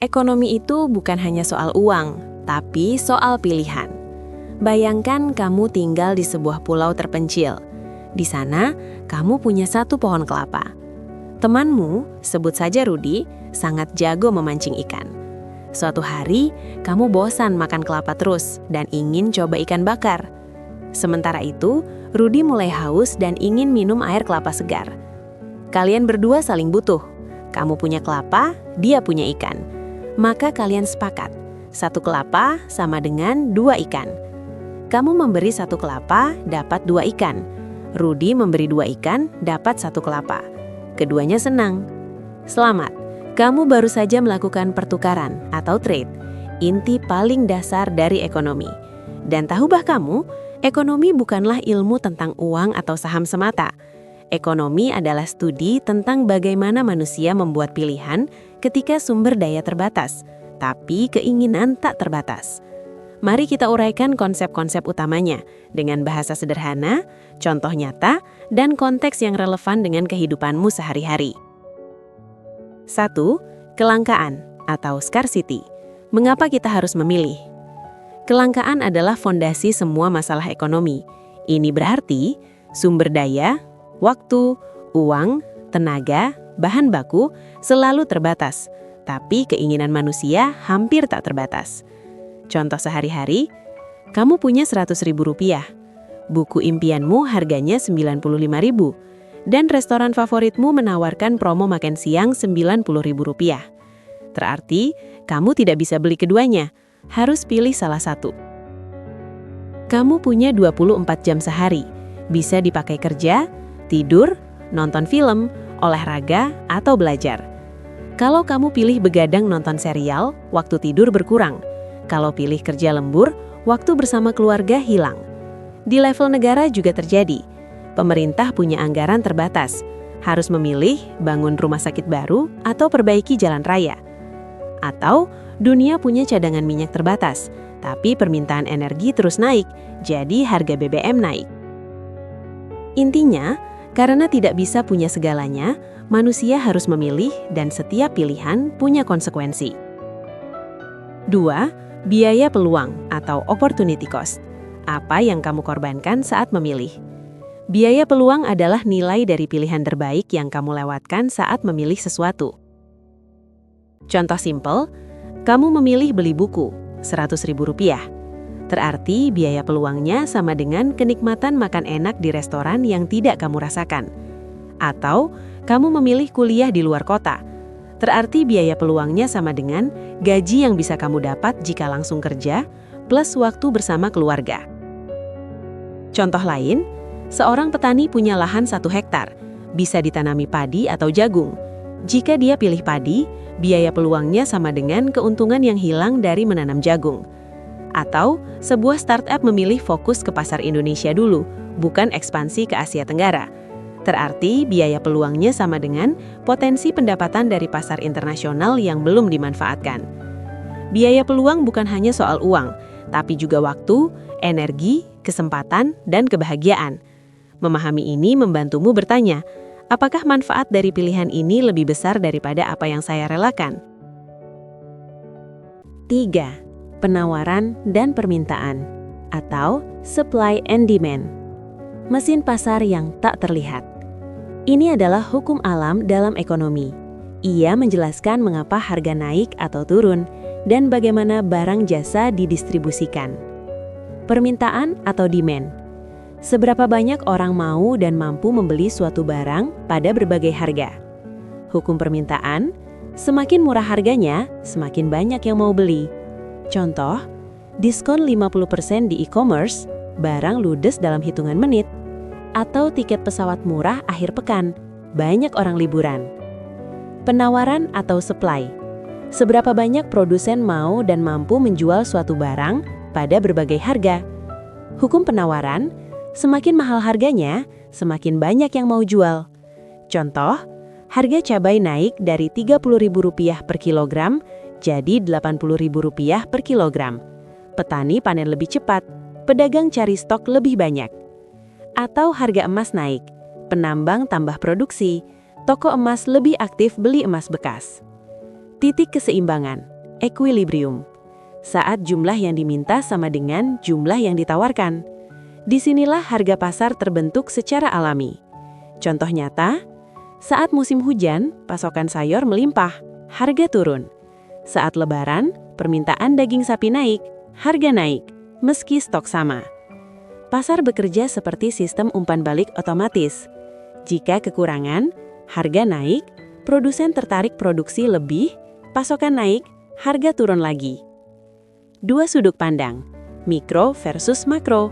Ekonomi itu bukan hanya soal uang, tapi soal pilihan. Bayangkan kamu tinggal di sebuah pulau terpencil. Di sana, kamu punya satu pohon kelapa. Temanmu, sebut saja Rudi, sangat jago memancing ikan. Suatu hari, kamu bosan makan kelapa terus dan ingin coba ikan bakar. Sementara itu, Rudi mulai haus dan ingin minum air kelapa segar. Kalian berdua saling butuh. Kamu punya kelapa, dia punya ikan. Maka kalian sepakat, satu kelapa sama dengan 2 ikan. Kamu memberi satu kelapa, dapat 2 ikan. Rudi memberi 2 ikan, dapat 1 kelapa. Keduanya senang. Selamat, kamu baru saja melakukan pertukaran atau trade, inti paling dasar dari ekonomi. Dan tahukah kamu, ekonomi bukanlah ilmu tentang uang atau saham semata. Ekonomi adalah studi tentang bagaimana manusia membuat pilihan ketika sumber daya terbatas, tapi keinginan tak terbatas. Mari kita uraikan konsep-konsep utamanya dengan bahasa sederhana, contoh nyata, dan konteks yang relevan dengan kehidupanmu sehari-hari. 1. Kelangkaan atau scarcity. Mengapa kita harus memilih? Kelangkaan adalah fondasi semua masalah ekonomi. Ini berarti sumber daya, waktu, uang, tenaga, bahan baku selalu terbatas, tapi keinginan manusia hampir tak terbatas. Contoh sehari-hari, kamu punya Rp100.000, buku impianmu harganya Rp95.000, dan restoran favoritmu menawarkan promo makan siang Rp90.000. Berarti, kamu tidak bisa beli keduanya, harus pilih salah satu. Kamu punya 24 jam sehari, bisa dipakai kerja, tidur, nonton film, olahraga, atau belajar. Kalau kamu pilih begadang nonton serial, waktu tidur berkurang. Kalau pilih kerja lembur, waktu bersama keluarga hilang. Di level negara juga terjadi. Pemerintah punya anggaran terbatas. Harus memilih bangun rumah sakit baru atau perbaiki jalan raya. Atau dunia punya cadangan minyak terbatas, tapi permintaan energi terus naik, jadi harga BBM naik. Intinya, karena tidak bisa punya segalanya, manusia harus memilih dan setiap pilihan punya konsekuensi. 2. Biaya peluang atau opportunity cost. Apa yang kamu korbankan saat memilih? Biaya peluang adalah nilai dari pilihan terbaik yang kamu lewatkan saat memilih sesuatu. Contoh simpel, kamu memilih beli buku, Rp100.000. Berarti biaya peluangnya sama dengan kenikmatan makan enak di restoran yang tidak kamu rasakan. Atau kamu memilih kuliah di luar kota. Berarti biaya peluangnya sama dengan gaji yang bisa kamu dapat jika langsung kerja, plus waktu bersama keluarga. Contoh lain, seorang petani punya lahan 1 hektar, bisa ditanami padi atau jagung. Jika dia pilih padi, biaya peluangnya sama dengan keuntungan yang hilang dari menanam jagung. Atau sebuah startup memilih fokus ke pasar Indonesia dulu, bukan ekspansi ke Asia Tenggara. Berarti biaya peluangnya sama dengan potensi pendapatan dari pasar internasional yang belum dimanfaatkan. Biaya peluang bukan hanya soal uang, tapi juga waktu, energi, kesempatan, dan kebahagiaan. Memahami ini membantumu bertanya, apakah manfaat dari pilihan ini lebih besar daripada apa yang saya relakan? 3. Penawaran dan permintaan, atau supply and demand. Mesin pasar yang tak terlihat. Ini adalah hukum alam dalam ekonomi. Ia menjelaskan mengapa harga naik atau turun, dan bagaimana barang jasa didistribusikan. Permintaan atau demand. Seberapa banyak orang mau dan mampu membeli suatu barang pada berbagai harga. Hukum permintaan, semakin murah harganya, semakin banyak yang mau beli. Contoh, diskon 50% di e-commerce, barang ludes dalam hitungan menit. Atau tiket pesawat murah akhir pekan, banyak orang liburan. Penawaran atau supply. Seberapa banyak produsen mau dan mampu menjual suatu barang pada berbagai harga. Hukum penawaran, semakin mahal harganya, semakin banyak yang mau jual. Contoh, harga cabai naik dari Rp30.000 per kilogram jadi Rp80.000 per kilogram. Petani panen lebih cepat, pedagang cari stok lebih banyak. Atau harga emas naik, penambang tambah produksi, toko emas lebih aktif beli emas bekas. Titik keseimbangan. Equilibrium. Saat jumlah yang diminta sama dengan jumlah yang ditawarkan. Disinilah harga pasar terbentuk secara alami. Contoh nyata, saat musim hujan, pasokan sayur melimpah, harga turun. Saat lebaran, permintaan daging sapi naik, harga naik, meski stok sama. Pasar bekerja seperti sistem umpan balik otomatis. Jika kekurangan, harga naik, produsen tertarik produksi lebih, pasokan naik, harga turun lagi. Dua sudut pandang, mikro versus makro.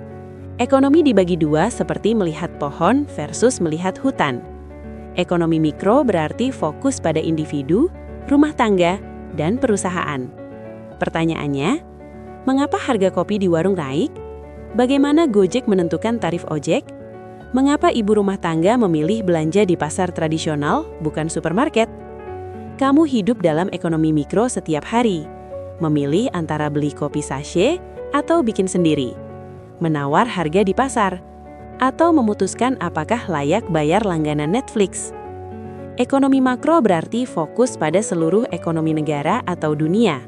Ekonomi dibagi dua seperti melihat pohon versus melihat hutan. Ekonomi mikro berarti fokus pada individu, rumah tangga, dan perusahaan. Pertanyaannya, mengapa harga kopi di warung naik? Bagaimana Gojek menentukan tarif ojek? Mengapa ibu rumah tangga memilih belanja di pasar tradisional, bukan supermarket? Kamu hidup dalam ekonomi mikro setiap hari. Memilih antara beli kopi sachet atau bikin sendiri, menawar harga di pasar, atau memutuskan apakah layak bayar langganan Netflix. Ekonomi makro berarti fokus pada seluruh ekonomi negara atau dunia.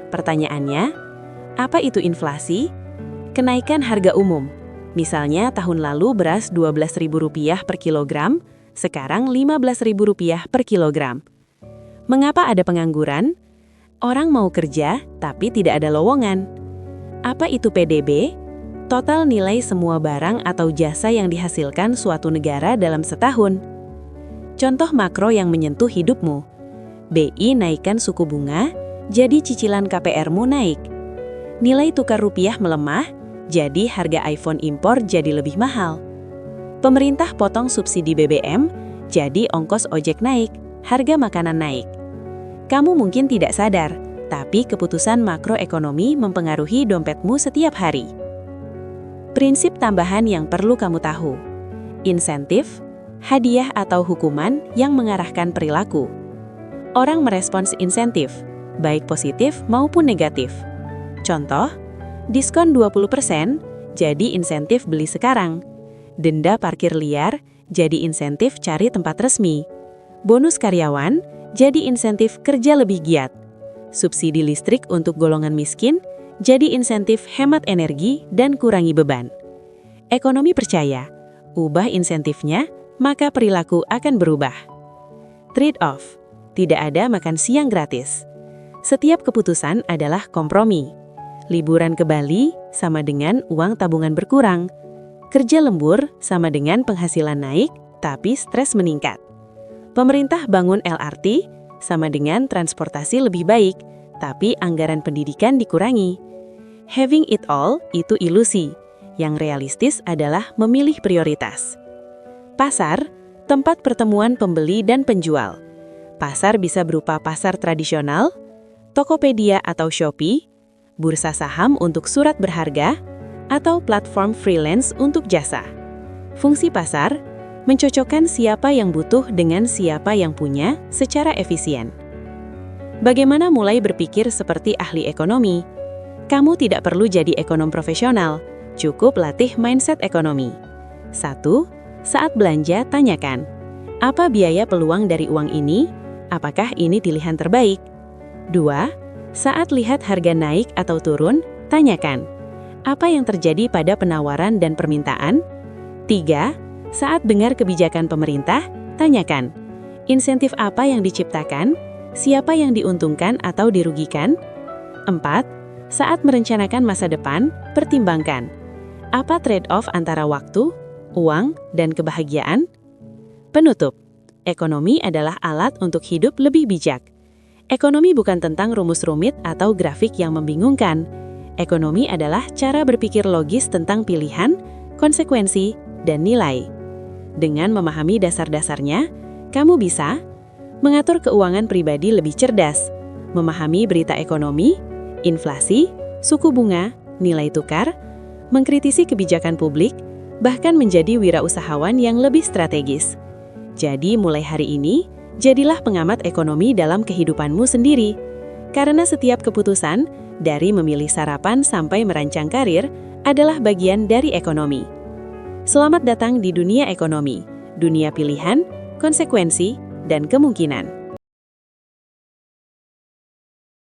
Pertanyaannya, apa itu inflasi? Kenaikan harga umum. Misalnya tahun lalu beras Rp12.000 per kilogram, sekarang Rp15.000 per kilogram. Mengapa ada pengangguran? Orang mau kerja, tapi tidak ada lowongan. Apa itu PDB? Total nilai semua barang atau jasa yang dihasilkan suatu negara dalam setahun. Contoh makro yang menyentuh hidupmu. BI naikkan suku bunga, jadi cicilan KPR-mu naik. Nilai tukar rupiah melemah, jadi harga iPhone impor jadi lebih mahal. Pemerintah potong subsidi BBM, jadi ongkos ojek naik, harga makanan naik. Kamu mungkin tidak sadar, tapi keputusan makroekonomi mempengaruhi dompetmu setiap hari. Prinsip tambahan yang perlu kamu tahu. Insentif, hadiah atau hukuman yang mengarahkan perilaku. Orang merespons insentif, baik positif maupun negatif. Contoh, diskon 20%, jadi insentif beli sekarang. Denda parkir liar, jadi insentif cari tempat resmi. Bonus karyawan, jadi insentif kerja lebih giat. Subsidi listrik untuk golongan miskin, jadi insentif hemat energi dan kurangi beban. Ekonomi percaya, ubah insentifnya, maka perilaku akan berubah. Trade-off, tidak ada makan siang gratis. Setiap keputusan adalah kompromi. Liburan ke Bali sama dengan uang tabungan berkurang. Kerja lembur sama dengan penghasilan naik, tapi stres meningkat. Pemerintah bangun LRT sama dengan transportasi lebih baik, tapi anggaran pendidikan dikurangi. Having it all itu ilusi. Yang realistis adalah memilih prioritas. Pasar, tempat pertemuan pembeli dan penjual. Pasar bisa berupa pasar tradisional, Tokopedia atau Shopee, bursa saham untuk surat berharga, atau platform freelance untuk jasa. Fungsi pasar mencocokkan siapa yang butuh dengan siapa yang punya secara efisien. Bagaimana mulai berpikir seperti ahli ekonomi? Kamu tidak perlu jadi ekonom profesional, cukup latih mindset ekonomi. 1. Saat belanja, tanyakan, apa biaya peluang dari uang ini? Apakah ini pilihan terbaik? 2. Saat lihat harga naik atau turun, tanyakan, apa yang terjadi pada penawaran dan permintaan? 3. Saat dengar kebijakan pemerintah, tanyakan, insentif apa yang diciptakan, siapa yang diuntungkan atau dirugikan? 4. Saat merencanakan masa depan, pertimbangkan, apa trade-off antara waktu, uang, dan kebahagiaan? Penutup, ekonomi adalah alat untuk hidup lebih bijak. Ekonomi bukan tentang rumus rumit atau grafik yang membingungkan. Ekonomi adalah cara berpikir logis tentang pilihan, konsekuensi, dan nilai. Dengan memahami dasar-dasarnya, kamu bisa mengatur keuangan pribadi lebih cerdas, memahami berita ekonomi, inflasi, suku bunga, nilai tukar, mengkritisi kebijakan publik, bahkan menjadi wirausahawan yang lebih strategis. Jadi mulai hari ini, jadilah pengamat ekonomi dalam kehidupanmu sendiri. Karena setiap keputusan, dari memilih sarapan sampai merancang karir, adalah bagian dari ekonomi. Selamat datang di dunia ekonomi, dunia pilihan, konsekuensi, dan kemungkinan.